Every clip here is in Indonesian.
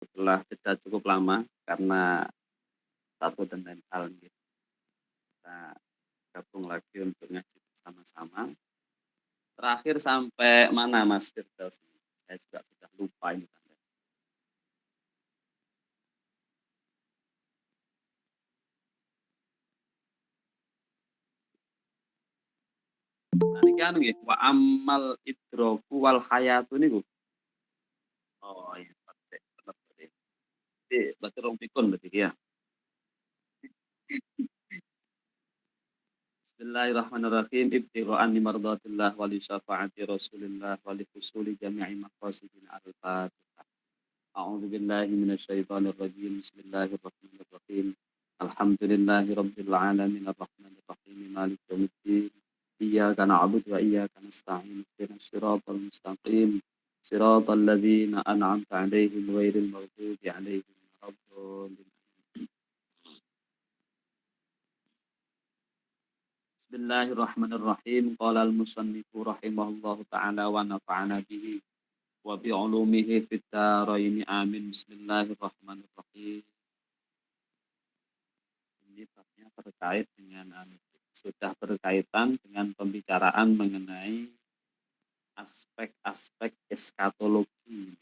Setelah jeda cukup lama karena satu dan lain hal gitu, kita gabung lagi untuk ngaji bersama-sama. Terakhir sampai mana Mas Firdaus? Saya juga sudah lupa ini Tanda. Nah, ini kan nggih, wa amal idroku wal hayatu niku. Oh iya, berarti bener berarti. Berarti rong pikun berarti ya. Bismillahirrahmanirrahim. Ibtigha'an li mardatillah wa li syafa'ati Rasulillah wa li husuli jami'i maqasidina al-Fatihah. A'udzu billahi minasyaitonir rajim. Bismillahirrahmanirrahim. Alhamdulillahi rabbil alamin arrahmanir rahim maliki yaumiddin. Iyyaka na'budu wa iyyaka nasta'in. Ihdinas siratal mustaqim. Siratal ladzina an'amta 'alaihim ghairil maghdubi 'alaihim waladdallin. Bismillahirrahmanirrahim. Qala al-musannifu rahimahullahu ta'ala wa nafa'ana bihi wa bi 'ulumihi fid dharain amin. Bismillahirrahmanirrahim. Ini babnya terkait dengan sudah berkaitan dengan pembicaraan mengenai aspek-aspek eskatologi,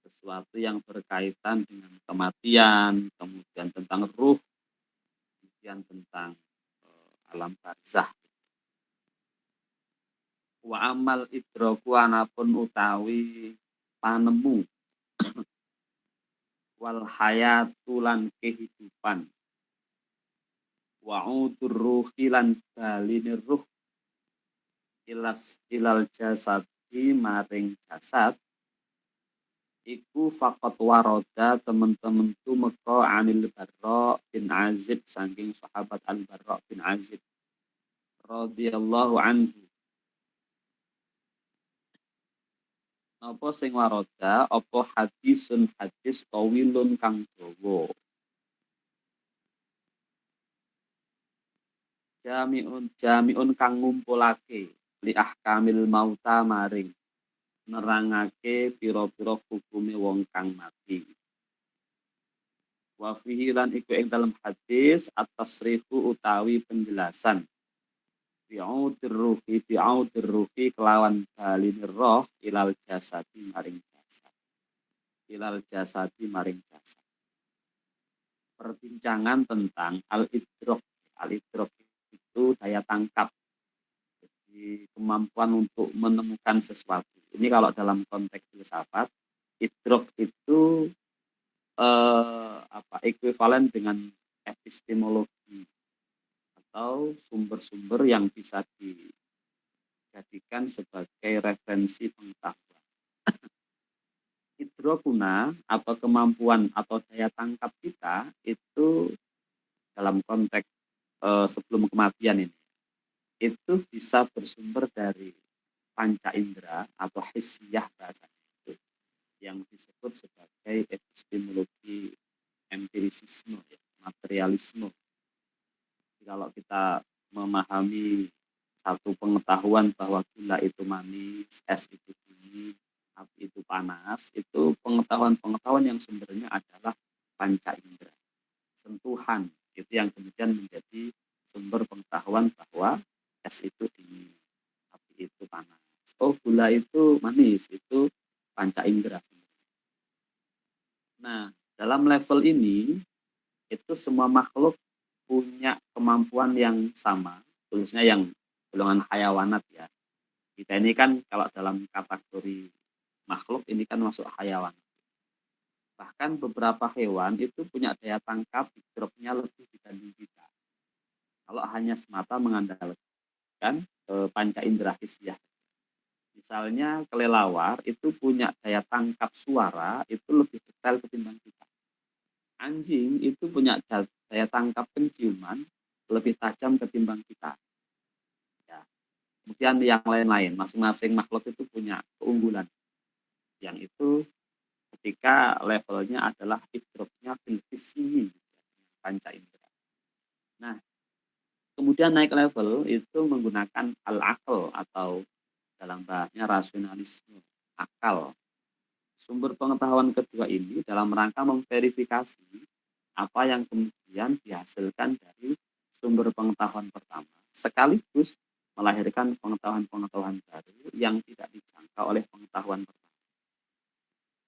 sesuatu yang berkaitan dengan kematian, kemudian tentang ruh, kemudian tentang alam barzah. Wa amal idraku anapun utawi panemu wal hayatulan kehidupan wa'udur ruhi lan balinir ruh ilal jasadi maring jasad iku faqat waroda teman-teman tu meko anil Barra bin Azib saking sahabat Al Barra bin Azib radhiyallahu anhu. Napa sing waroda apa hadisun hadis tawilun kang dawa. Jamiun kang ngumpulake li ahkamil mauta maring nerangake pira-pira hukume wong kang mati. Wa fihi lan iku ing dalam hadis at-tasrihu utawi penjelasan bi'audir ruhi kelawan balinir roh ilal jasadi maring jasad. Ilal jasadi maring jasad. Perbincangan tentang al-idrok. Al-idrok itu daya tangkap. Jadi kemampuan untuk menemukan sesuatu. Ini kalau dalam konteks filsafat, idrok itu ekuivalen dengan epistemologi atau sumber-sumber yang bisa dijadikan sebagai referensi pengetahuan. Idrokuna atau kemampuan atau daya tangkap kita itu dalam konteks sebelum kematian ini itu bisa bersumber dari panca indera atau hissiyah bahasanya itu yang disebut sebagai epistemologi empirisisme, ya, materialisme. Jadi kalau kita memahami satu pengetahuan bahwa gula itu manis, es itu dingin, api itu panas, itu pengetahuan-pengetahuan yang sumbernya adalah panca indera. Sentuhan, itu yang kemudian menjadi sumber pengetahuan bahwa es itu dingin, api itu panas. Oh, gula itu manis, itu panca indera. Nah, dalam level ini, itu semua makhluk punya kemampuan yang sama, khususnya yang golongan hayawanat ya. Kita ini kan kalau dalam kategori makhluk ini kan masuk hayawan. Bahkan beberapa hewan itu punya daya tangkap hidropnya lebih dibanding kita. Kalau hanya semata mengandalkan panca indera hissiyah. Misalnya kelelawar itu punya daya tangkap suara itu lebih detail ketimbang kita. Anjing itu punya daya tangkap penciuman lebih tajam ketimbang kita. Ya. Kemudian yang lain-lain, masing-masing makhluk itu punya keunggulan. Yang itu ketika levelnya adalah idroknya filfisi, panca indera. Nah, kemudian naik level itu menggunakan al-aql atau dalam bahasanya rasionalisme, akal. sumber pengetahuan kedua ini dalam rangka memverifikasi apa yang kemudian dihasilkan dari sumber pengetahuan pertama, sekaligus melahirkan pengetahuan-pengetahuan baru yang tidak dijangkau oleh pengetahuan pertama.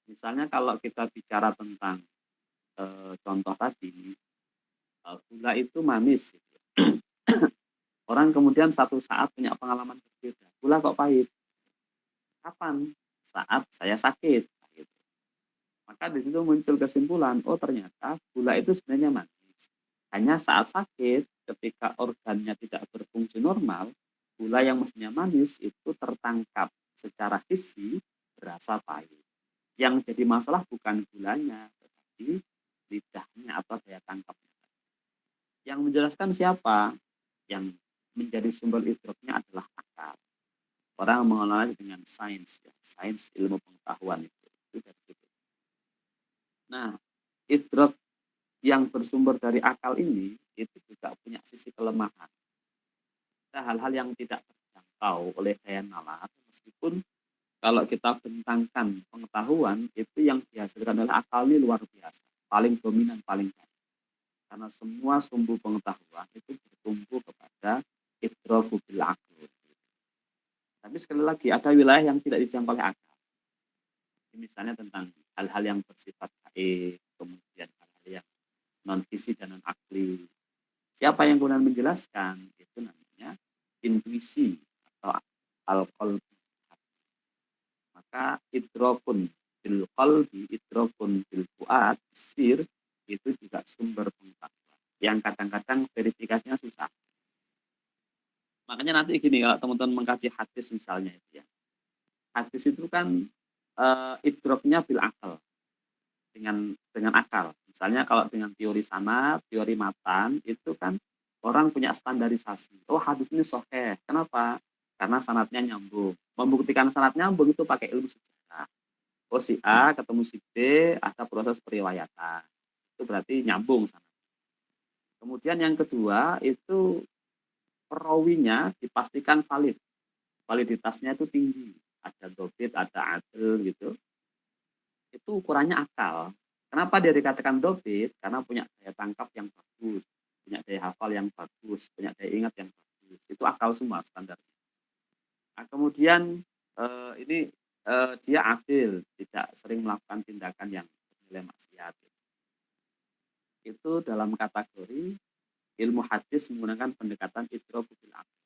Misalnya kalau kita bicara tentang contoh tadi, gula itu manis. Gitu. Orang kemudian satu saat punya pengalaman berbeda. Gula kok pahit? Kapan? Saat saya sakit. Gitu. Maka di situ muncul kesimpulan, oh ternyata gula itu sebenarnya manis. Hanya saat sakit, ketika organnya tidak berfungsi normal, gula yang mestinya manis itu tertangkap secara fisik berasa pahit. Yang jadi masalah bukan gulanya, tetapi lidahnya atau daya tangkapnya. Yang menjelaskan siapa? Yang menjadi sumber idroknya adalah akal. Orang mengenalnya dengan sains, ya. Sains ilmu pengetahuan itu dari situ. Nah, idrok yang bersumber dari akal ini itu juga punya sisi kelemahan. Ada hal-hal yang tidak terjangkau oleh daya nalar, meskipun kalau kita bentangkan pengetahuan itu yang dihasilkan oleh akal ini luar biasa, paling dominan, paling banyak. Karena semua sumber pengetahuan itu bertumbuh kepada idroku bil aql. Tapi sekali lagi ada wilayah yang tidak dijangkau oleh akal. Misalnya tentang hal-hal yang bersifat gaib, kemudian hal-hal yang non fisik dan non akli. Siapa yang kemudian menjelaskan? Itu namanya intuisi atau al-qalbi. Maka idrokun bil qalbi, idrokun bil fuad, sir, itu juga sumber pengetahuan yang kadang-kadang verifikasinya susah. Makanya nanti gini, kalau teman-teman mengkaji hadis misalnya itu ya, hadis itu kan idroknya bil akal, dengan akal. Misalnya kalau dengan teori sanad, teori matan, itu kan orang punya standarisasi. Oh hadis ini sahih. Kenapa? Karena sanadnya nyambung. Membuktikan sanad nyambung itu pakai ilmu sejarah. Oh si A ketemu si B, ada proses periwayatan. Itu berarti nyambung sanad. Kemudian yang kedua itu perawinya dipastikan valid. Validitasnya itu tinggi. Ada dobit, ada adil gitu. Itu ukurannya akal. Kenapa dia dikatakan dobit? Karena punya daya tangkap yang bagus, punya daya hafal yang bagus, punya daya ingat yang bagus. Itu akal semua standarnya. Nah, kemudian ini dia adil, tidak sering melakukan tindakan yang bernilai maksiat. Itu dalam kategori ilmu hadis menggunakan pendekatan idrok bil aql.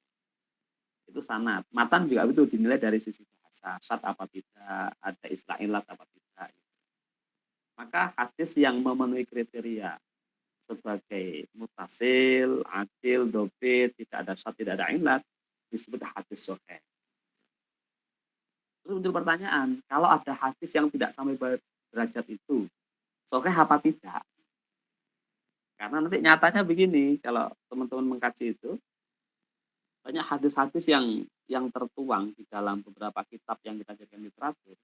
Itu sanad. Matan juga itu dinilai dari sisi bahasa, syad apa tidak, ada istilah ilat apa tidak. Maka hadis yang memenuhi kriteria sebagai mutasil, adil, dobit, tidak ada syad, tidak ada ilat, disebut hadis sahih. Terus muncul pertanyaan, kalau ada hadis yang tidak sampai derajat itu, sahih apa tidak? Karena nanti nyatanya begini, kalau teman-teman mengkaji itu, banyak hadis-hadis yang tertuang di dalam beberapa kitab yang kita jadikan literatur,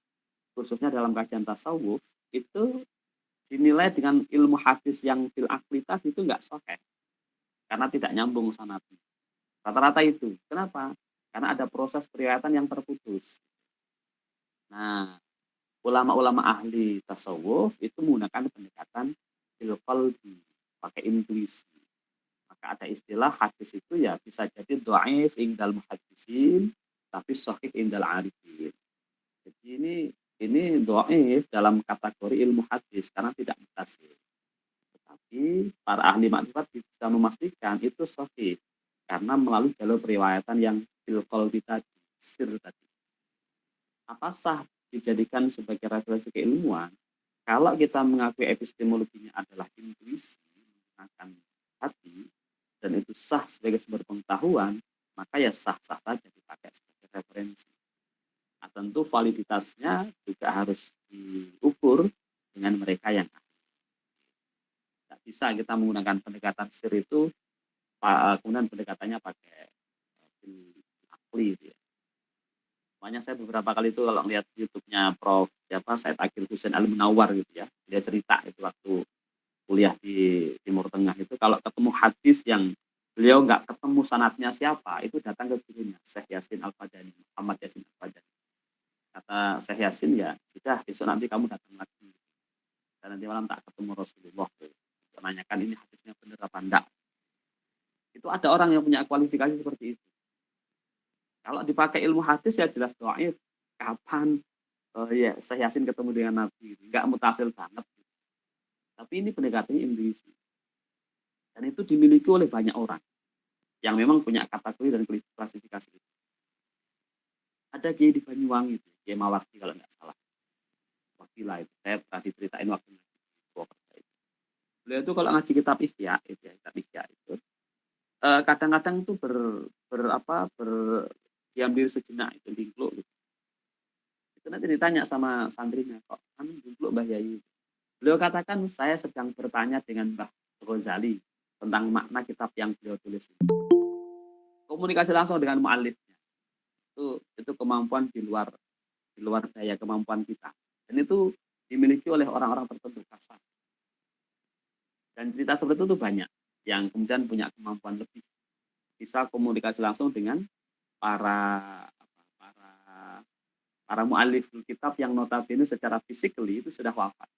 khususnya dalam kajian tasawuf, itu dinilai dengan ilmu hadis yang bil akli tadi itu enggak sahih. Karena tidak nyambung sanadnya. Rata-rata itu. Kenapa? Karena ada proses periwayatan yang terputus. Nah, ulama-ulama ahli tasawuf itu menggunakan pendekatan bil qalbi, pakai intuisi. Maka ada istilah hadis itu ya bisa jadi dhaif indal muhaddisin, tapi sahih indal arifin. Jadi ini dhaif dalam kategori ilmu hadis karena tidak mutasil. Tetapi para ahli makrifat bisa memastikan itu sahih karena melalui jalur periwayatan yang bil qalbi tadi, sir tadi. Apa sah dijadikan sebagai referensi keilmuan? Kalau kita mengakui epistemologinya adalah intuisi menggunakan hati, dan itu sah sebagai sumber pengetahuan, maka ya sah-sah saja dipakai sebagai referensi. Nah, tentu validitasnya juga harus diukur dengan mereka yang ahli. Tidak bisa kita menggunakan pendekatan sir itu, kemudian pendekatannya pakai akli. Gitu ya. Makanya saya beberapa kali itu kalau lihat YouTube-nya Prof. Said Akil Husain Al-Munawwar gitu ya, dia cerita itu waktu kuliah di Timur Tengah itu kalau ketemu hadis yang beliau nggak ketemu sanadnya siapa, itu datang ke gurunya Syekh Yasin Al-Fadani, Muhammad Yasin Al-Fadani. Kata Syekh Yasin, ya sudah besok nanti kamu datang lagi. Dan nanti malam tak ketemu Rasulullah. Menanyakan ini hadisnya benar apa enggak. Itu ada orang yang punya kualifikasi seperti itu. Kalau dipakai ilmu hadis ya jelas dhaif. Kapan ya Syekh Yasin ketemu dengan Nabi? Enggak mutasil banget. Tapi ini pendekatannya intuisi. Dan itu dimiliki oleh banyak orang yang memang punya kategori dan klasifikasi itu. Ada Kiai di Banyuwangi itu, Kiai Mawardi kalau nggak salah. Wakilah itu, saya pernah diceritain waktu ngaji di Purwokerto itu. Beliau itu kalau ngaji kitab Ihya, itu kadang-kadang itu berdiam diri sejenak itu dingkluk gitu. Itu nanti ditanya sama santrinya, kok anu dingkluk Mbah Yai? Beliau katakan, saya sedang bertanya dengan Mbah Ghazali tentang makna kitab yang beliau tulis ini. Komunikasi langsung dengan mu'alifnya. Itu kemampuan di luar daya kemampuan kita. Dan itu dimiliki oleh orang-orang tertentu kasar. Dan cerita seperti itu tuh banyak yang kemudian punya kemampuan lebih, bisa komunikasi langsung dengan para mu'alif kitab yang notabene secara physically itu sudah wafat.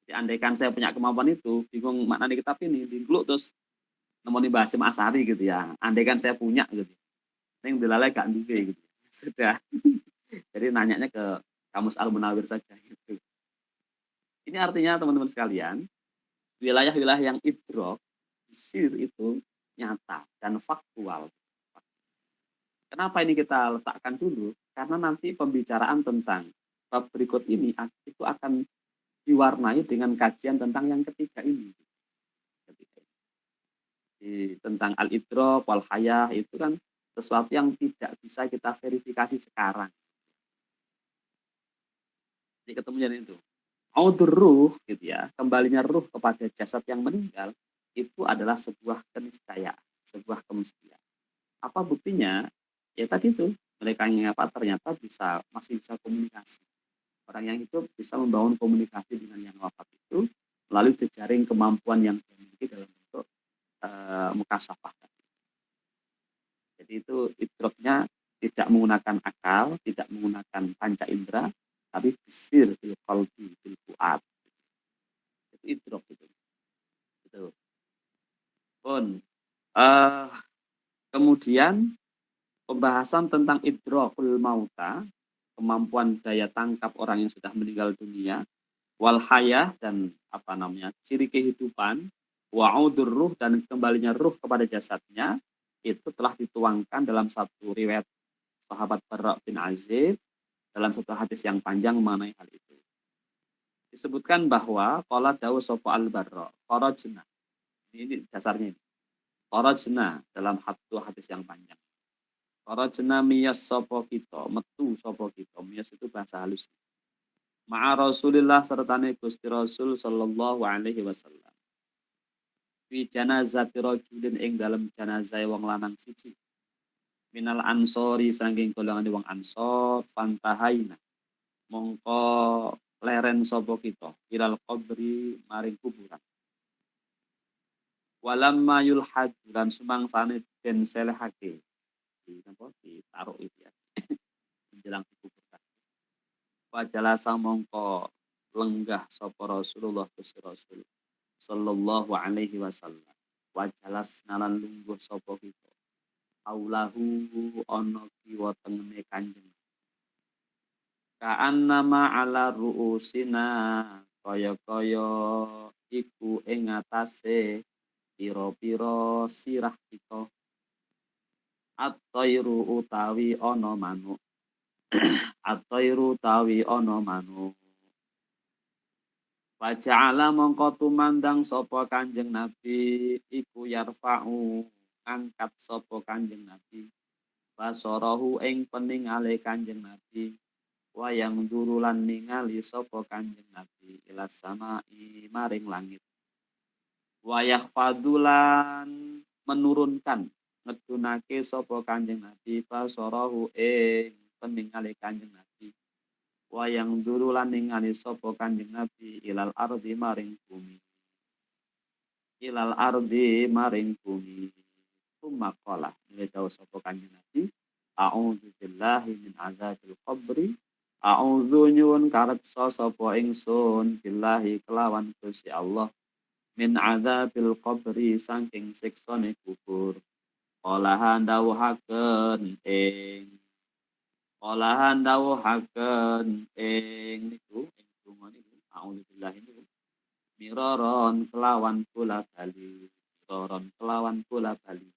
Jadi andaikan saya punya kemampuan itu, bingung makna kitab ini, dingkluk terus nemoni Mbah Hasyim Asy'ari gitu ya. Andaikan saya punya gitu. Ning dilalai gak duwe gitu. Sudah. Jadi nanyanya ke Kamus Al-Munawwir saja gitu. Ini artinya teman-teman sekalian, wilayah-wilayah yang idrok, sir itu nyata dan faktual. Kenapa ini kita letakkan dulu? Karena nanti pembicaraan tentang bab berikut ini itu akan diwarnai dengan kajian tentang yang ketiga ini. Tentang al-idrok, wal-hayah itu kan sesuatu yang tidak bisa kita verifikasi sekarang. Jadi ketemunya itu. Audur ruh gitu ya, kembalinya ruh kepada jasad yang meninggal itu adalah sebuah keniscayaan, sebuah kemestian. Apa buktinya? Ya tadi itu, mereka yang ternyata masih bisa komunikasi. Orang yang hidup bisa membangun komunikasi dengan yang wafat itu melalui jejaring kemampuan yang dimiliki dalam bentuk mukasyafah. Jadi itu idroknya tidak menggunakan akal, tidak menggunakan panca indera, tapi bisir bil qalbi bil fuad. Itu idrok itu. Gitu. Pun kemudian pembahasan tentang idrokul mauta, kemampuan daya tangkap orang yang sudah meninggal dunia, wal hayah dan ciri kehidupan, wa'udur ruh dan kembalinya ruh kepada jasadnya, itu telah dituangkan dalam satu riwayat sahabat Barra bin Azib dalam satu hadis yang panjang mengenai hal itu. Disebutkan bahwa qala dawu sapa al-Barra, kharajna. Ini dasarnya ini. Kharajna dalam satu hadis yang panjang. Kharajna miyas sapa kita, metu sapa kita. Miyas itu bahasa halus. Ma'a Rasulillah sertane Gusti Rasul sallallahu alaihi wasallam. Fi janazati rajulin ing dalam janazah wong lanang siji. Minal ansori saking golongan wong ansor fantahaina. Mongko leren sapa kita ilal qabri maring kuburan. Walamma yulhad lan sumangsane den selehake. Ditaruh itu ya. Menjelang dikuburkan. Wajalasa mongko lenggah sapa Rasulullah Gusti Rasul sallallahu alaihi wasallam. Wajalas nalan lungguh sapa kita. Aulahu ana kiwa tengene Kanjeng. Ka'annama ala ru'usina kaya-kaya iku ing atase pira-pira sirah kita. At-tairu utawi ana manuk. At-tairu utawi ana manuk. Waja'ala mongko tumandang sapa Kanjeng Nabi iku yarfa'u angkat sapa Kanjeng Nabi basarahu ing peningale Kanjeng Nabi wayang durulan ningali sapa Kanjeng Nabi ilas samai maring langit wayah fadulan menurunkan ngedunake sapa Kanjeng Nabi basarahu ing peningale Kanjeng Nabi wayang durulan ningali sapa Kanjeng Nabi ilal ardi maring bumi. Ilal ardi maring bumi. Tumakola. Ini jauh sapa Kanjeng Nabi. a'udzu billahi min adzabil qabri. A'udzu nyuwun kareksa sapa ingsun billahi kelawan Gusti Allah min adzabil qabri saking siksane kubur. Olahan dawuhaken ing niku ing donga niku a'udzubillahi niku miraron kelawan bola bali. Miraron kelawan bola bali.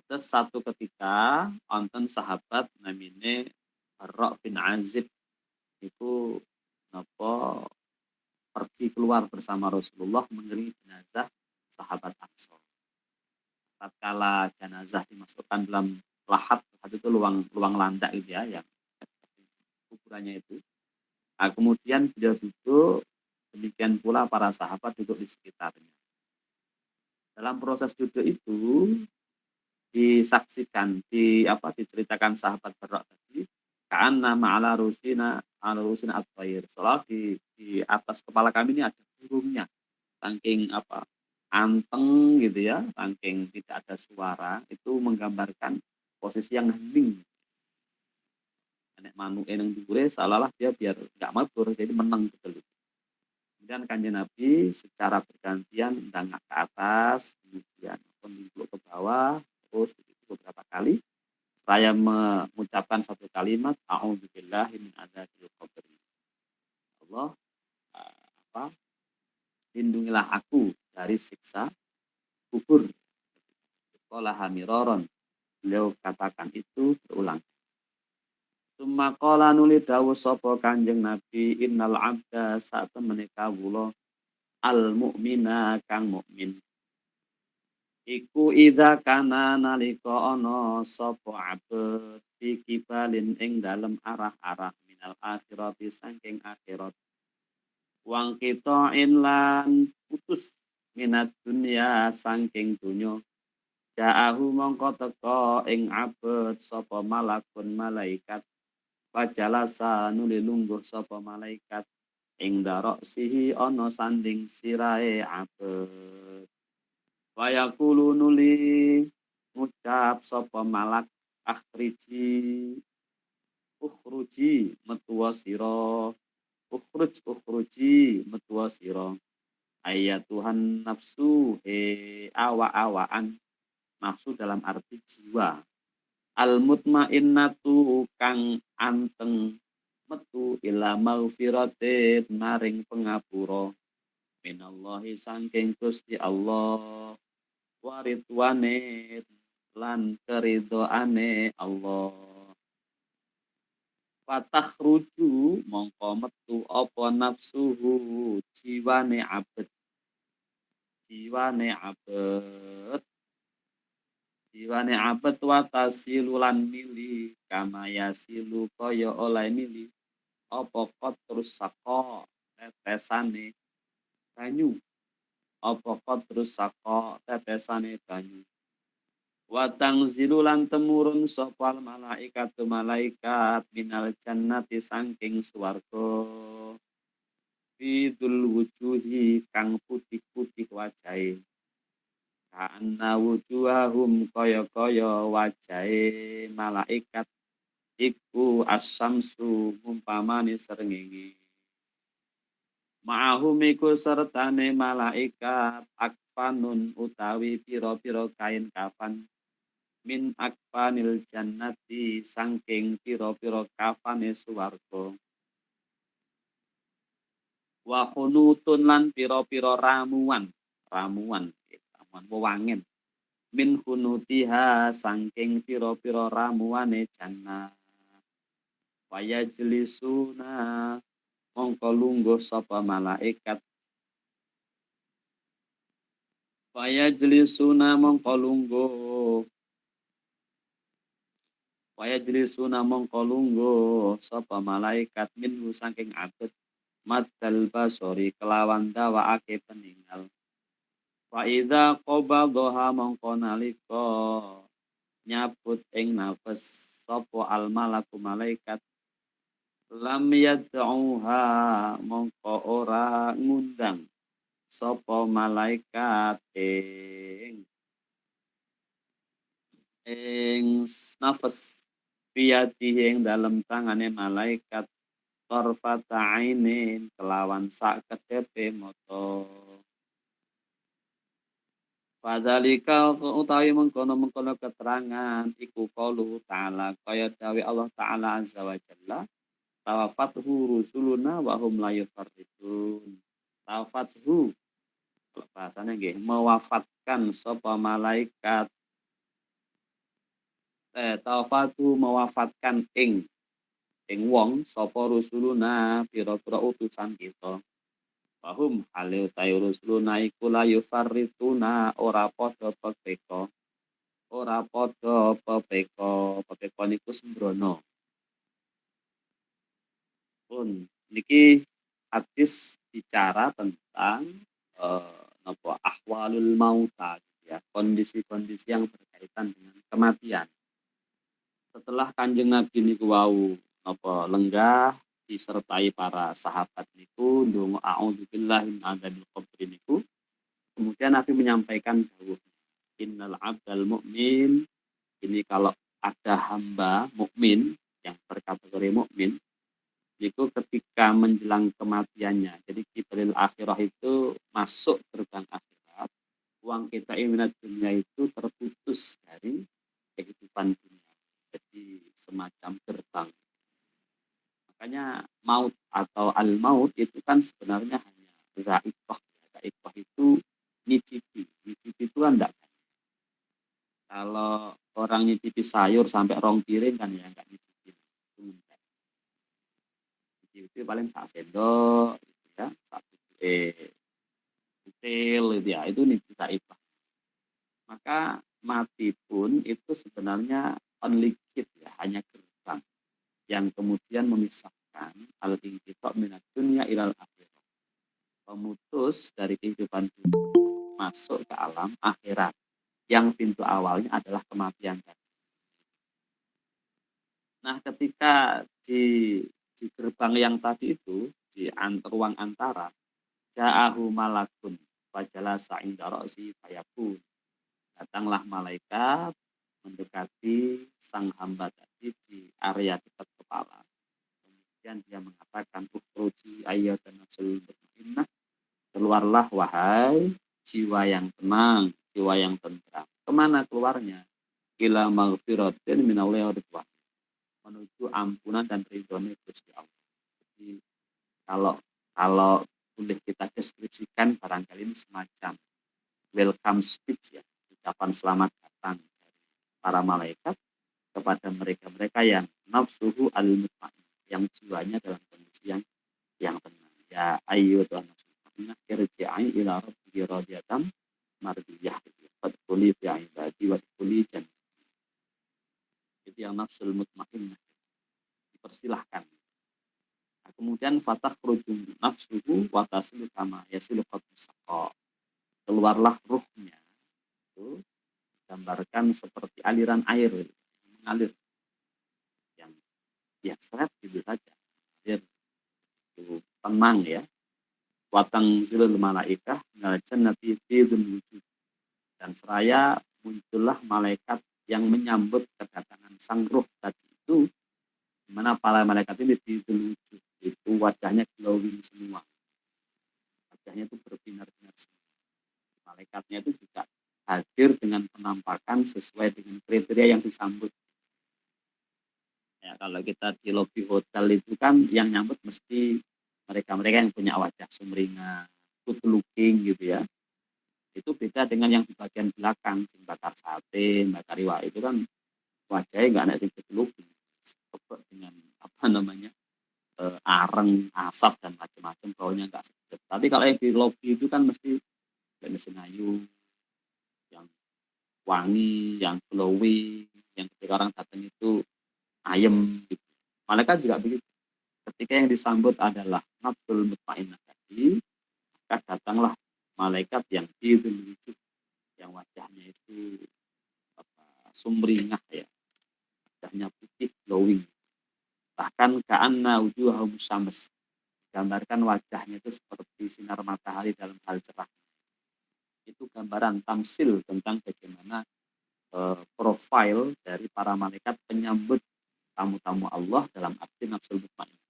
Terus satu ketika wonten sahabat namine Barra bin Azib itu napa pergi keluar bersama Rasulullah mengiringi jenazah sahabat Ansor. Tatkala jenazah dimasukkan dalam lahat itu luang landak gitu ya, yang kuburannya itu. Nah, kemudian beliau duduk, demikian pula para sahabat duduk di sekitarnya. Dalam proses duduk itu disaksikan, diceritakan sahabat Barra tadi, ka'anna ma'ala rusina at-thair. Seolah di atas kepala kami ini ada burungnya. Saking anteng gitu ya, saking tidak ada suara, itu menggambarkan posisi yang hening. Nek manuk yang dure seolah-olah dia biar nggak mabur, jadi menang betul. Kemudian Kanjeng Nabi secara bergantian ndangak ke atas, kemudian menunduk ke bawah, terus beberapa kali. Saya mengucapkan satu kalimat, a'udzubillahi min adzabil qabri. Allah, lindungilah aku dari siksa kubur. Qala hamiroron. Beliau katakan itu berulang. Summa qala nuli dawuh sapa Kanjeng Nabi, innal abda saat menika kawula al mukmina kang mukmin. Iku idza kana nalika ana sapa abd fi kibalin ing dalem arah-arah minal akhirati saking akhirat. Wang kita lan putus minat dunia saking dunya. Ja'ahu mongko teka ing abd sapa malakun malaikat. Pajalasa nuli lungguh sapa malaikat ing darok sihi ana sanding sirahe abd. Wayakulu nuli ngucap sapa malak ukhruji metuwa sira. Ukhruji metuwa sira. Ayatuhan nafsu awa-awaan. Nafsu dalam arti jiwa. Al-mutmainnatu kang anteng metu ila maghfiratin maring pangapura minallahi saking Gusti Allah waridwane lan keridhoane Allah. Fatakhruju mongko metu apa nafsuhu jiwane abet watasilu lan mili kama yasilu kaya oleh mili apa terus saka tetesane banyu watang zilulan temurun sopal malaikat minal jannati saking swarga bidul wujuhi kang putih-putih wajahe. Ka'anna wujuhahum kaya-kaya wajahe malaikat iku asyamsu mumpamane srengenge. Ma'ahum iku sertane malaikat akfanun utawi pira-pira kain kafan min akfanil jannati saking pira-pira kafane swarga. Wa khunutun lan pira-pira ramuan wewangen min khunutiha saking pira-pira ramuane jannah. Waya jelisuna mongko lungguh sapa malaikat. Waya jelisuna mongko lungguh sapa malaikat minhu saking abet madal basori kelawan dawaake peninggal. Wa idza qabadha mongko nalika nyabut ing nafas sapa al malaku malaikat lam yad'uha mongko ora ngundang sapa malaikat ing nafas fiyatihi ing dalem tangane malaikat tarfata ainin kelawan sak kedepe mata. Fadzalika utawi mengkono-mengkono keterangan iku qauluhu ta'ala kaya dawe Allah Ta'ala azza wa jalla tawafathu rusuluna wa hum la yufarritun. Tawafathu bahasanya nggih mewafatkan sapa malaikat tawafathu mewafatkan ing wong sapa rusuluna pira-pira utusan kita. Wahum hale utahe rusuluna iku la yufarrituna ora padha pepeka. Ora padha pepeka. Pepeka niku sembrono. Pun niki hadis bicara tentang napa ahwalul mauta ya, kondisi-kondisi yang berkaitan dengan kematian. Setelah Kanjeng Nabi niku wau napa lenggah disertai para sahabat niku ndonga a'udzubillahi min adzabil qabri niku, kemudian Nabi menyampaikan dawuh innal abdal mukmin, ini kalau ada hamba mukmin yang berkategori mukmin itu ketika menjelang kematiannya, jadi kibril akhirah itu masuk gerbang akhirat, uang kita minat dunia itu terputus dari kehidupan dunia, jadi semacam gerbang. Makanya maut atau al-maut itu kan sebenarnya hanya za'iqah. Za'iqah itu nyicipi itu kan enggak. Kalau orang nyicipi sayur sampai rong piring kan ya enggak nyicipi. Itu paling sak sendok gitu ya, sak kutil gitu ya, itu za'iqah. Maka mati pun itu sebenarnya only gate ya, hanya gerbang yang kemudian memisahkan al-inqita' minad dunya ilal akhirah. Pemutus dari kehidupan dunia masuk ke alam akhirat. Yang pintu awalnya adalah kematian. Nah, ketika di gerbang yang tadi itu, di ruang antara, ja'ahu malakun fajalasa inda ra'si fayaqul. Datanglah malaikat mendekati sang hamba tadi di area dekat kepala. Kemudian dia mengatakan ukhruji ayyatan nafsul mutmainnah, keluarlah wahai jiwa yang tenang, jiwa yang tentram. Kemana keluarnya? Ila maghfiratin minallahi wa ridwan, menuju ampunan dan ridhonya Gusti Allah. Jadi kalau boleh kita deskripsikan barangkali ini semacam welcome speech ya, ucapan selamat datang dari para malaikat kepada mereka-mereka yang nafsuhu al-mutmainnah, yang jiwanya dalam kondisi yang tenang. Ya ayyuhan nafsul mutmainnah irji'i ila rabbiki radiyatan mardiyah. Fadkhuli fi ibadi wadkhuli jannati. Itu yang nafsul mutmainnah. Dipersilahkan. Nah, kemudian fatah khurujun nafsuhu wa tasilu kama yasilu qatsaqa. Keluarlah ruhnya. Itu digambarkan seperti aliran air mengalir yang seret gitu saja. Air itu tenang ya. Watang zilul malaikah minal jannati bidun wujud. Dan seraya muncullah malaikat yang menyambut kedatangan sang ruh tadi itu, di mana para malaikat ini bidun wujud, itu wajahnya glowing semua. Wajahnya itu berbinar-binar semua. Malaikatnya itu juga hadir dengan penampakan sesuai dengan kriteria yang disambut. Ya, kalau kita di lobi hotel itu kan yang nyambut mesti mereka-mereka yang punya wajah sumringah, good looking gitu ya. Itu beda dengan yang di bagian belakang, sing bakar sate, bakar iwak itu kan wajahnya nggak ada sing good looking. Dengan apa namanya areng, asap dan macam-macam, baunya nggak sedap. Tapi kalau yang di lobi itu kan mesti mesin ayu, yang wangi, yang glowing, yang ketika orang datang itu ayem gitu. Malaikat juga begitu. Ketika yang disambut adalah nafsul mutmainnah tadi, maka datanglah malaikat yang wujud, yang wajahnya itu sumringah ya, wajahnya putih glowing. Bahkan ka'anna wujuhahum syams, gambarkan wajahnya itu seperti sinar matahari dalam hal cerah. Itu gambaran tamsil tentang bagaimana profil dari para malaikat penyambut tamu-tamu Allah dalam arti nafsul mutmainnah.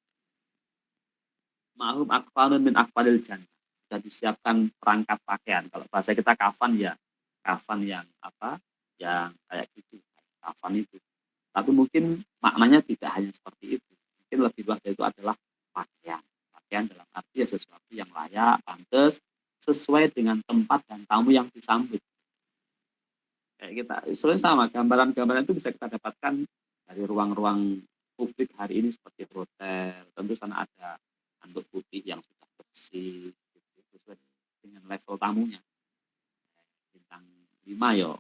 Ma'hum akfanun min akfanil jannah. Sudah disiapkan perangkat pakaian. Kalau bahasa kita kafan ya, kafan yang apa? Yang kayak gitu. Kafan itu. Tapi mungkin maknanya tidak hanya seperti itu. Mungkin lebih luas itu adalah pakaian. Pakaian dalam arti ya sesuatu yang layak, pantas, sesuai dengan tempat dan tamu yang disambut. Kayak kita, sebenarnya sama, gambaran-gambaran itu bisa kita dapatkan dari ruang-ruang publik hari ini seperti hotel. Tentu sana ada handuk putih yang sudah bersih, gitu, sesuai dengan level tamunya. Bintang 5 ya,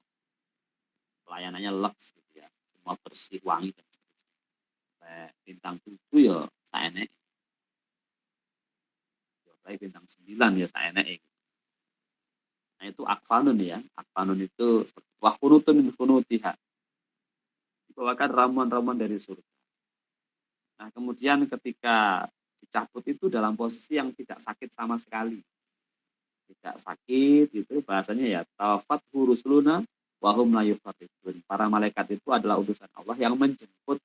pelayanannya lux gitu ya, semua bersih, wangi dan seterusnya. Bintang 7 ya saenek. Bintang 9 ya saenek. Nah itu akfanun ya. Akfanun itu wahunutun min hunutiha. Dibawakan ramuan-ramuan dari surga. Nah kemudian ketika dicabut itu dalam posisi yang tidak sakit sama sekali. Tidak sakit itu bahasanya ya tawafat hurusuluna wahum la yufarridun. Para malaikat itu adalah utusan Allah yang menjemput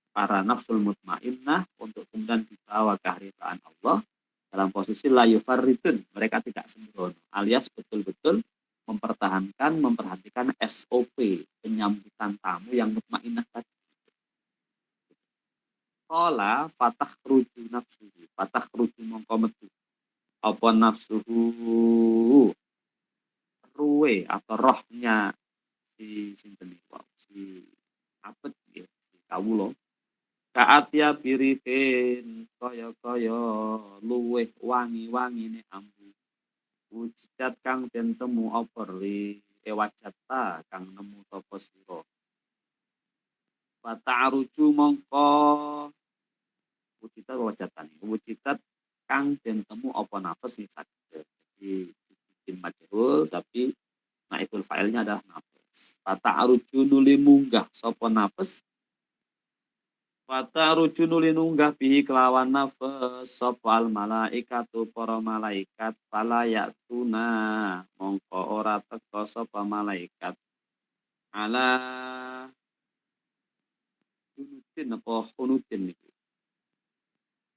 para nafsul mutmainnah untuk kemudian dibawa ke haritaan Allah dalam posisi la yufarridun. Mereka tidak sembrono alias betul-betul memperhatikan SOP penyambutan tamu yang mutmainnah tadi. Qala fatah ruju nafsuhu, fatah ruju mongko metu apa nafsuhu ruwe atau rohnya si sinten iki si apet ya si kawula kaatia birihin kaya luweh wangi-wangine ambu wujidat kang den temu apa li ewajata kang nemu sapa sira wa ta'ruju mongko wujidat wajatan wujidat kang den temu apa nafas ing saged jadi bikin majhul tapi naibul fa'ilnya adalah nafas fata aruju nuli munggah sapa nafas fata aruju nuli munggah bihi kelawan nafas sapa al malaikatu para malaikat fala yatuna mongko ora teka sapa malaikat ala kunutin apa kunutin niku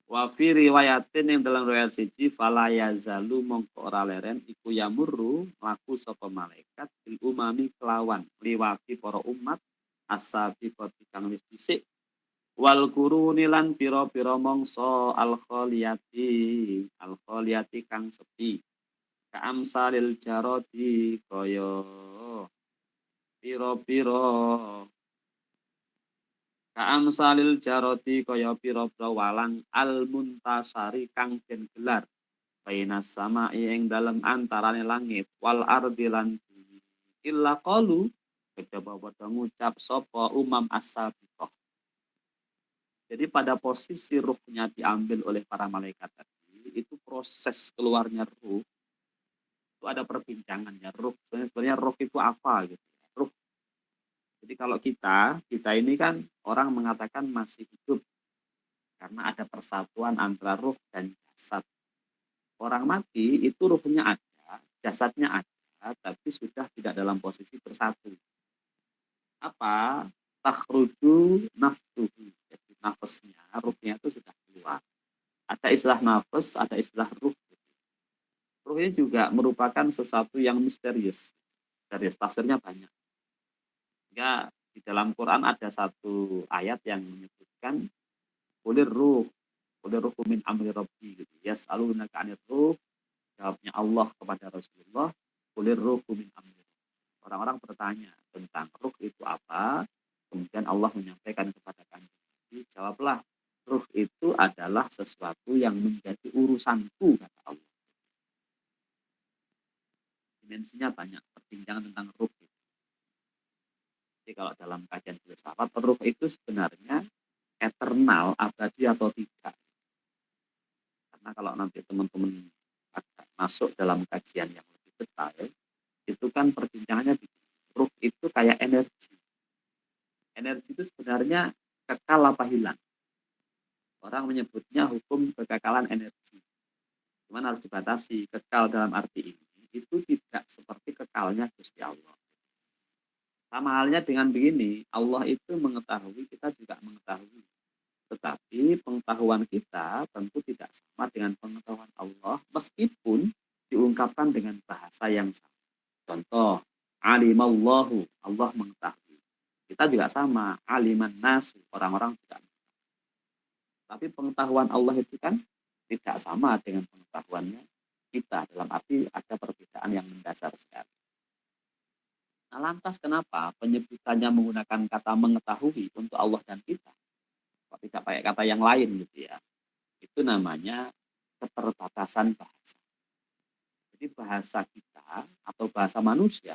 wa fi riwayatin yang dalam riwayat siji fala yazalu mongko ora leren iku yamurru laku sapa malaikat bil umami kelawan liwati para umat asabi kang wis dhisik wal quruni lan pira-pira mangsa al khaliyati kang sepi ka amsalil jarodi kaya pira-pira Ka'amsalil jaroti kaya pira-pira walang al muntasari kang den gelar bainas sama'i ing dalem antarane langit wal ardi lan bumi illa qalu kejaba padha ngucap sapa as-sabiqah. Jadi pada posisi ruhnya diambil oleh para malaikat tadi itu proses keluarnya ruh itu ada perbincangannya ruh sebenarnya ruh itu apa gitu. Jadi kalau kita ini kan orang mengatakan masih hidup karena ada persatuan antara ruh dan jasad. Orang mati itu ruhnya ada, jasadnya ada, tapi sudah tidak dalam posisi bersatu. Apa? Takhruju nafsuhu. Jadi nafasnya, ruhnya itu sudah keluar. Ada istilah nafas, ada istilah ruh. Ruh ini juga merupakan sesuatu yang misterius. Dari tafsirnya banyak. Sehingga di dalam Quran ada satu ayat yang menyebutkan Qulir ruh min amri rabbi gitu. Yas'alunaka 'anir ruh, jawabnya Allah kepada Rasulullah, Qulir ruh min amri. Orang-orang bertanya tentang ruh itu apa? Kemudian Allah menyampaikan kepada kami, jawablah, ruh itu adalah sesuatu yang menjadi urusanku kata Allah. Dimensinya banyak, perbincangan tentang ruh. Jadi kalau dalam kajian filsafat, ruh itu sebenarnya eternal, abadi atau tidak. Karena kalau nanti teman-teman masuk dalam kajian yang lebih detail, itu kan perbincangannya ruh itu kayak energi. Energi itu sebenarnya kekal apa hilang. Orang menyebutnya hukum kekekalan energi. Cuman harus dibatasi, kekal dalam arti ini itu tidak seperti kekalnya Gusti Allah. Sama halnya dengan begini, Allah itu mengetahui, kita juga mengetahui. Tetapi pengetahuan kita tentu tidak sama dengan pengetahuan Allah meskipun diungkapkan dengan bahasa yang sama. Contoh, alimallahu, Allah mengetahui. Kita juga sama, aliman nas, orang-orang juga. Tapi pengetahuan Allah itu kan tidak sama dengan pengetahuannya kita. Dalam arti ada perbedaan yang mendasar sekali. Nah, lantas kenapa penyebutannya menggunakan kata mengetahui untuk Allah dan kita? Kok tidak pakai kata yang lain gitu ya? Itu namanya keterbatasan bahasa. Jadi bahasa kita atau bahasa manusia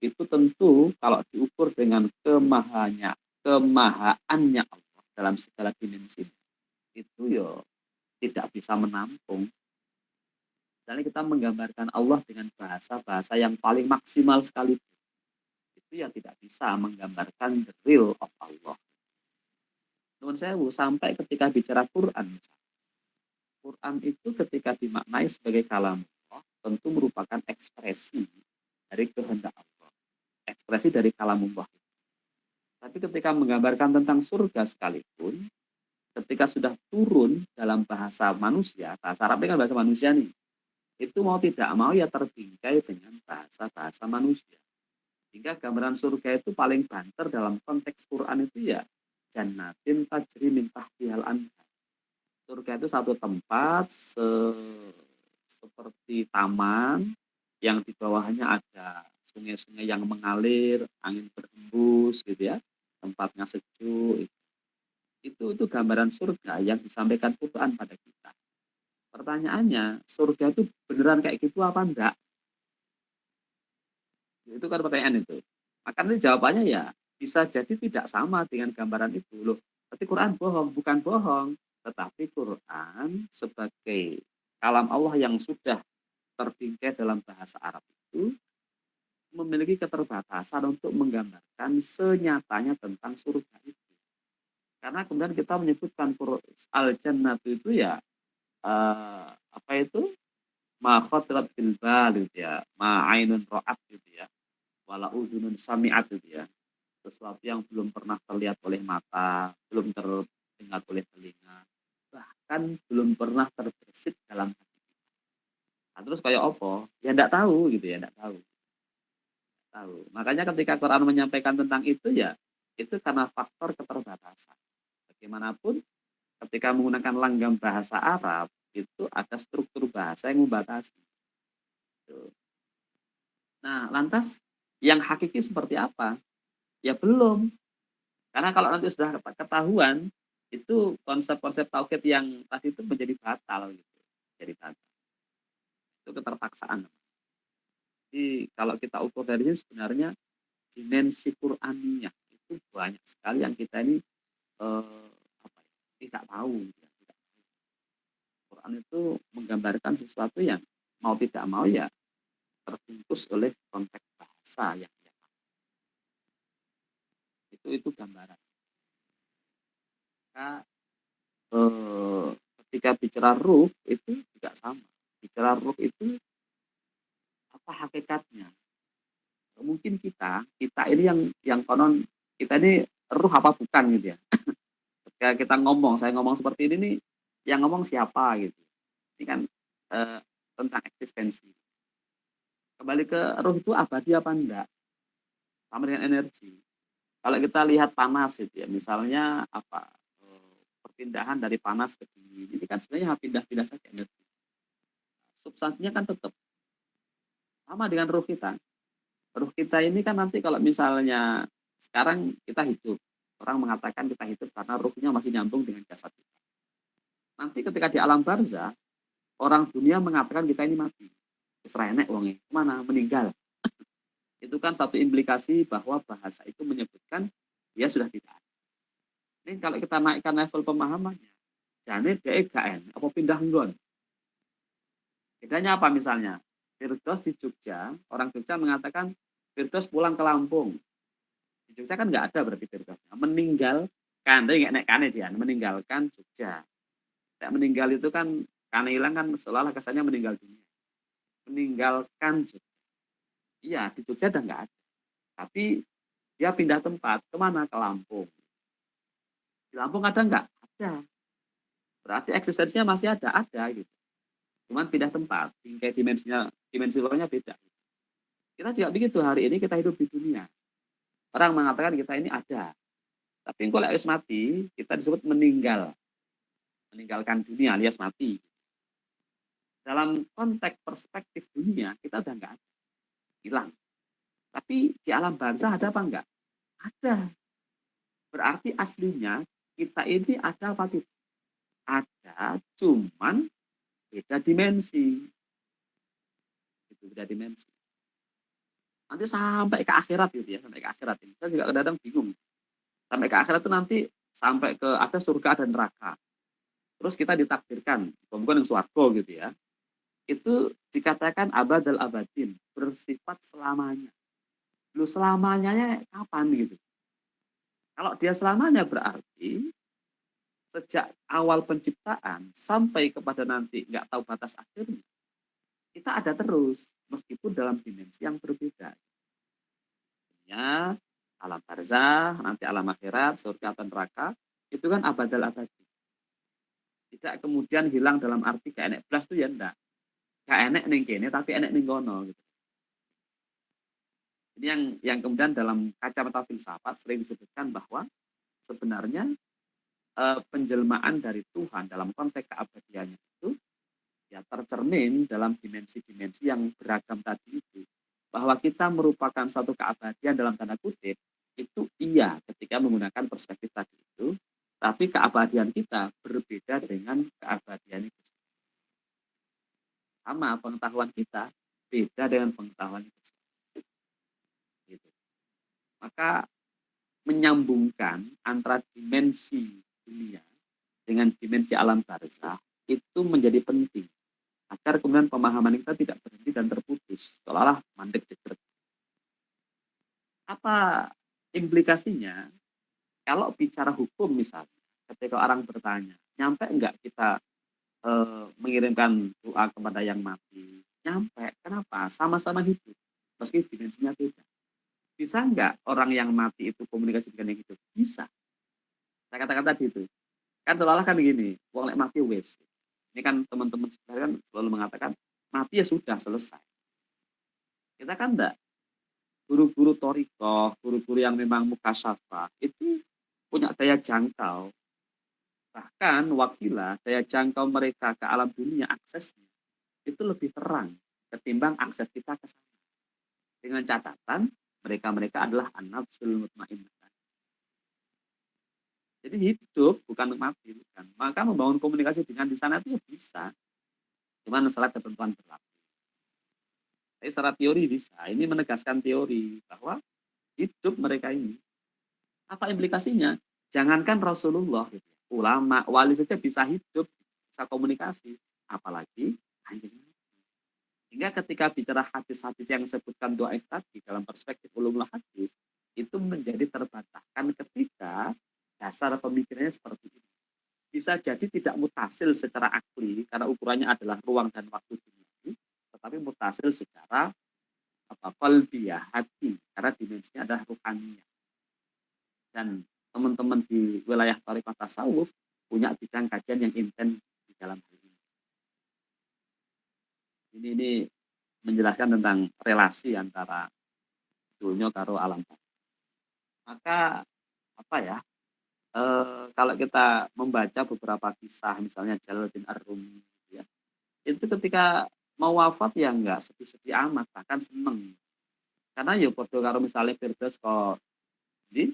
itu tentu kalau diukur dengan kemahaannya Allah dalam segala dimensi itu ya tidak bisa menampung. Misalnya kita menggambarkan Allah dengan bahasa-bahasa yang paling maksimal sekali, itu ya tidak bisa menggambarkan the real of Allah. Nuwun sewu, sampai ketika bicara Quran, Quran itu ketika dimaknai sebagai kalam Allah, tentu merupakan ekspresi dari kehendak Allah, ekspresi dari kalamullah. Tapi ketika menggambarkan tentang surga sekalipun, ketika sudah turun dalam bahasa manusia, bahasa Arab ini kan bahasa manusia nih, itu mau tidak mau ya terbingkai dengan bahasa-bahasa manusia. Sehingga gambaran surga itu paling banter dalam konteks Quran itu ya jannatin tajri min tahtihal anhar. Surga itu satu tempat seperti taman yang di bawahnya ada sungai-sungai yang mengalir, angin berhembus gitu ya, tempatnya sejuk. Itu gambaran surga yang disampaikan Quran pada kita. Pertanyaannya, surga itu beneran kayak gitu apa enggak? Itu kan pertanyaan itu. Maka nanti jawabannya ya bisa jadi tidak sama dengan gambaran itu. Loh, berarti Quran bohong, bukan bohong. Tetapi Quran sebagai kalam Allah yang sudah terbingkai dalam bahasa Arab itu memiliki keterbatasan untuk menggambarkan senyatanya tentang surga itu. Karena kemudian kita menyebutkan al-jannatu itu ya apa itu? Ma khatirat bil bal gitu ya, ma ainun ra'at gitu ya, wala udhunun sami'at gitu ya. Sesuatu yang belum pernah terlihat oleh mata, belum terdengar oleh telinga, bahkan belum pernah terbersit dalam hati. Nah, terus kayak apa? Ya enggak tahu gitu ya, enggak tahu. Tahu. Makanya ketika Quran menyampaikan tentang itu ya, itu karena faktor keterbatasan. Bagaimanapun ketika menggunakan langgam bahasa Arab, itu ada struktur bahasa yang membatasi. Nah, lantas yang hakiki seperti apa? Ya belum. Karena kalau nanti sudah ketahuan, itu konsep-konsep tauhid yang tadi itu menjadi batal gitu. Jadi batal. Itu keterpaksaan. Jadi kalau kita ukur dari sini sebenarnya dimensi Qur'aniyah itu banyak sekali yang kita ini apa ya, tidak tahu. Ya. Quran itu menggambarkan sesuatu yang mau tidak mau ya terbungkus oleh konteks bahasa yang dia pakai. Itu gambaran. Maka, ketika bicara ruh itu juga sama. Bicara ruh itu apa hakikatnya? Mungkin kita ini yang konon kita ini ruh apa bukan gitu ya. Ketika kita ngomong, saya ngomong seperti ini nih, yang ngomong siapa gitu. Ini kan tentang eksistensi. Kembali ke ruh itu abadi apa enggak? Sama dengan energi. Kalau kita lihat panas itu ya, misalnya apa? Perpindahan dari panas ke dingin. Ini kan sebenarnya pindah-pindah saja energi. Substansinya kan tetap sama dengan ruh kita. Ruh kita ini kan nanti kalau misalnya sekarang kita hidup, orang mengatakan kita hidup karena ruhnya masih nyambung dengan jasad kita. Nanti ketika di alam barzah, orang dunia mengatakan kita ini mati. Israenek wonge, kemana? Meninggal. Itu kan satu implikasi bahwa bahasa itu menyebutkan dia sudah tidak ada. Ini kalau kita naikkan level pemahamannya, jadi dia gak enak, apa pindah nggon. Bedanya apa misalnya? Firdaus di Jogja, orang Jogja mengatakan Firdaus pulang ke Lampung. Di Jogja kan nggak ada berarti Firdausnya. Meninggalkan, tapi nggak naik kane sih, meninggalkan Jogja. Tidak meninggal itu kan, karena hilang kan seolah kesannya meninggal dunia. Meninggalkan Jogja. Iya, di Jogja udah nggak ada. Tapi dia pindah tempat. Kemana? Ke Lampung. Di Lampung ada nggak? Ada. Berarti eksistensinya masih ada. Ada gitu. Cuman pindah tempat. Tingkai dimensinya, dimensi rohnya beda. Kita juga begitu. Hari ini kita hidup di dunia. Orang mengatakan kita ini ada. Tapi kalau harus mati, kita disebut meninggal. Meninggalkan dunia alias mati. Dalam konteks perspektif dunia, kita udah nggak ada. Hilang. Tapi di alam barzah ada apa enggak? Ada. Berarti aslinya kita ini ada apa tidak? Ada, cuman beda dimensi. Itu beda dimensi. Nanti sampai ke akhirat gitu ya, sampai ke akhirat ini. Saya juga kadang-kadang bingung. Sampai ke akhirat itu nanti sampai ke ada surga dan neraka. Terus kita ditakdirkan, bukan yang suarga gitu ya. Itu dikatakan abadal abadin, bersifat selamanya. Lu selamanya kapan gitu? Kalau dia selamanya berarti sejak awal penciptaan sampai kepada nanti nggak tahu batas akhirnya, kita ada terus meskipun dalam dimensi yang berbeda. Ya, alam barzah, nanti alam akhirat, surga atau neraka, itu kan abadal abadi. Tidak kemudian hilang dalam arti kayak enek blas tuh ya enggak. Gak enek ning kene tapi enek ning kono gitu. Ini yang kemudian dalam kacamata filsafat sering disebutkan bahwa sebenarnya penjelmaan dari Tuhan dalam konteks keabadiannya itu ya tercermin dalam dimensi-dimensi yang beragam tadi itu. Bahwa kita merupakan satu keabadian dalam tanda kutip, itu iya ketika menggunakan perspektif tadi itu, tapi keabadian kita berbeda dengan keabadian itu. Sama pengetahuan kita beda dengan pengetahuan itu. Gitu. Maka menyambungkan antara dimensi dunia dengan dimensi alam barzah itu menjadi penting agar kemudian pemahaman kita tidak berhenti dan terputus seolah-olah mandek jegret. Apa implikasinya? Kalau bicara hukum misalnya, ketika orang bertanya, nyampe enggak kita mengirimkan doa kepada yang mati? Nyampe. Kenapa? Sama-sama hidup, meski dimensinya beda. Bisa enggak orang yang mati itu komunikasi dengan yang hidup? Bisa. Saya katakan tadi itu. Kan seolah-olah kan begini, wong lek mati wis. Ini kan teman-teman sebenarnya kan selalu mengatakan mati ya sudah selesai. Kita kan enggak. Guru-guru torikoh, guru-guru yang memang mukasyafah itu punya daya jangkau. Bahkan wakilah daya jangkau mereka ke alam dunia aksesnya itu lebih terang ketimbang akses kita ke sana. Dengan catatan mereka-mereka adalah an-nafsul mutmainnah. Jadi hidup bukan mati, bukan. Maka membangun komunikasi dengan di sana itu bisa. Cuma masalah ketentuan berlaku. Tapi secara teori bisa. Ini menegaskan teori bahwa hidup mereka ini. Apa implikasinya? Jangankan Rasulullah, gitu. Ulama, wali saja bisa hidup, bisa komunikasi. Apalagi anjing. Hingga ketika bicara hadis-hadis yang disebutkan doa tadi dalam perspektif ulumul hadis, itu menjadi terbantahkan ketika dasar pemikirannya seperti ini. Bisa jadi tidak mutasil secara akli karena ukurannya adalah ruang dan waktu dunia, tetapi mutasil secara qalbiyah, hati, karena dimensinya adalah ruhaniyah. Dan teman-teman di wilayah tarekat tasawuf punya bidang kajian yang intens di dalam hal ini. Ini menjelaskan tentang relasi antara dunia karo alam. Maka apa ya? Kalau kita membaca beberapa kisah misalnya Jalaluddin Ar-Rumi ya, itu ketika mau wafat ya enggak sedih-sedih amat, bahkan seneng. Karena ya padha karo misalnya Firdaus kok di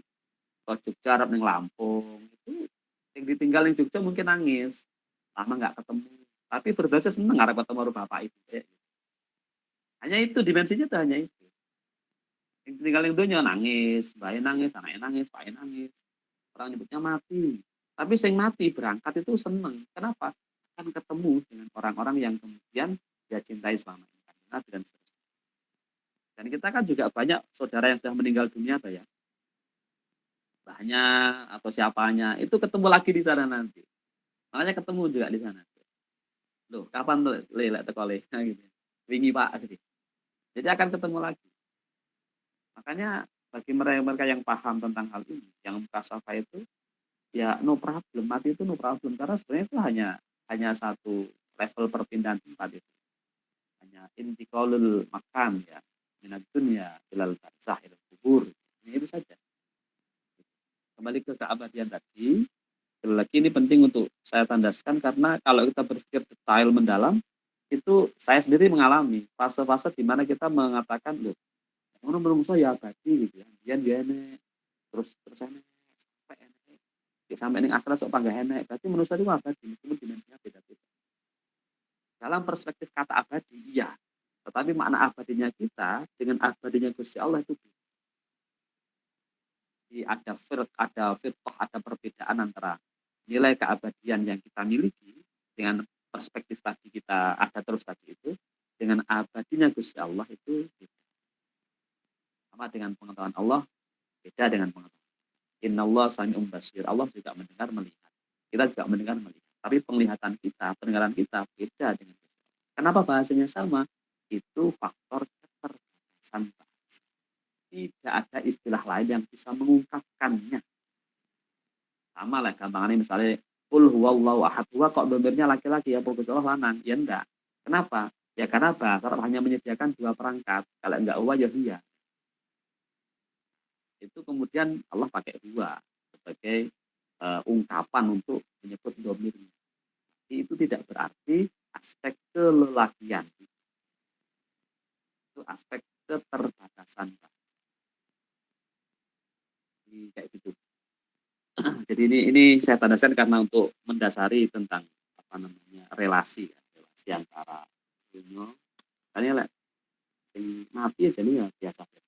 kok Jogja arep ning Lampung itu yang ditinggal ning Jogja mungkin nangis, lama nggak ketemu. Tapi Firdausnya seneng arep ketemu karo bapak ibu ya. Hanya itu dimensinya tuh hanya itu. Yang tinggal ning donya nangis, bae nangis, anaknya nangis, bae nangis. Orang nyebutnya mati. Tapi sing mati berangkat itu seneng. Kenapa? Akan ketemu dengan orang-orang yang kemudian dia cintai selama ini. Dan seterusnya. Dan kita kan juga banyak saudara yang sudah meninggal dunia tuh ya. Mbahnya atau siapanya itu ketemu lagi di sana nanti. Makanya ketemu juga di sana. Loh, kapan tuh lelek teko le? Nah, gitu. Wingi Pak gitu. Jadi akan ketemu lagi. Makanya Bagi mereka-mereka yang paham tentang hal ini, yang mukasafah itu ya no problem, mati itu no problem karena sebenarnya itu hanya satu level perpindahan tempat itu. Hanya intiqalul makan ya, minat dunia ilal barzah ilal kubur. Ini itu saja. Kembali ke keabadian tadi, lagi ini penting untuk saya tandaskan karena kalau kita berpikir detail mendalam, itu saya sendiri mengalami fase-fase di mana kita mengatakan loh, orang belum ya abadi gitu ya, dia enek, terus enek, sampai enek, ya, sampai ini akhirat sok panggah enek, berarti manusia itu abadi, meskipun dimensinya beda-beda. Dalam perspektif kata abadi, iya, tetapi makna abadinya kita dengan abadinya Gusti Allah itu beda. Jadi ada firqah, ada perbedaan antara nilai keabadian yang kita miliki dengan perspektif tadi kita ada terus tadi itu dengan abadinya Gusti Allah itu beda. Sama dengan pengetahuan Allah beda dengan pengetahuan. Innallah sami'un basir. Allah juga mendengar melihat. Kita juga mendengar melihat. Tapi penglihatan kita, pendengaran kita beda dengan Gusti Allah. Kenapa bahasanya sama? Itu faktor keterbatasan bahasa. Tidak ada istilah lain yang bisa mengungkapkannya. Sama lah gampangannya misalnya Qul huwallahu ahad. Huwa kok domirnya laki-laki ya Gusti Allah lanang. Ya enggak. Kenapa? Ya karena bahasa hanya menyediakan dua perangkat. Kalau enggak huwa ya hiya. Itu kemudian Allah pakai dua sebagai ungkapan untuk menyebut domirnya. Itu tidak berarti aspek kelelakian. Itu aspek keterbatasan. Jadi kayak gitu. Jadi ini saya tandaskan karena untuk mendasari tentang apa namanya relasi ya, relasi antara dunia. Karena lah, nabi aja nih ya biasa biasa.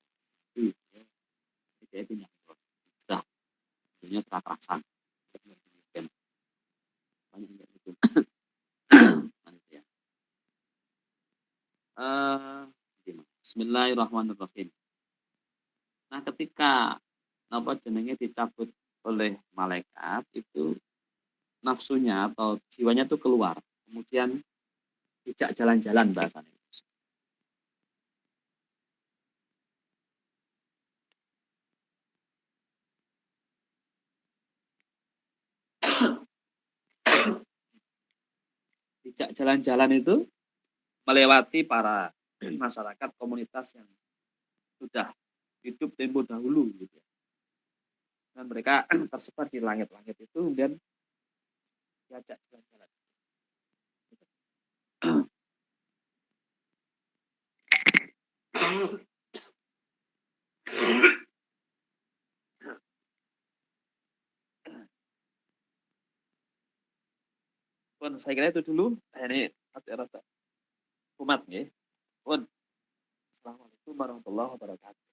Jadi punya sudah dunia kekerasan. Banyak yang gitu. Ya. Bismillahirrahmanirrahim. Nah, ketika apa jenenge dicabut oleh malaikat itu nafsunya atau jiwanya itu keluar, kemudian dijak jalan-jalan bahasanya. Dijak jalan-jalan itu melewati para masyarakat komunitas yang sudah hidup tempo dahulu gitu ya. Dan mereka tersebar di langit-langit itu kemudian diajak jalan-jalan. Pun saya kira itu dulu. Ini rata umat ya. Pun Assalamualaikum warahmatullahi wabarakatuh.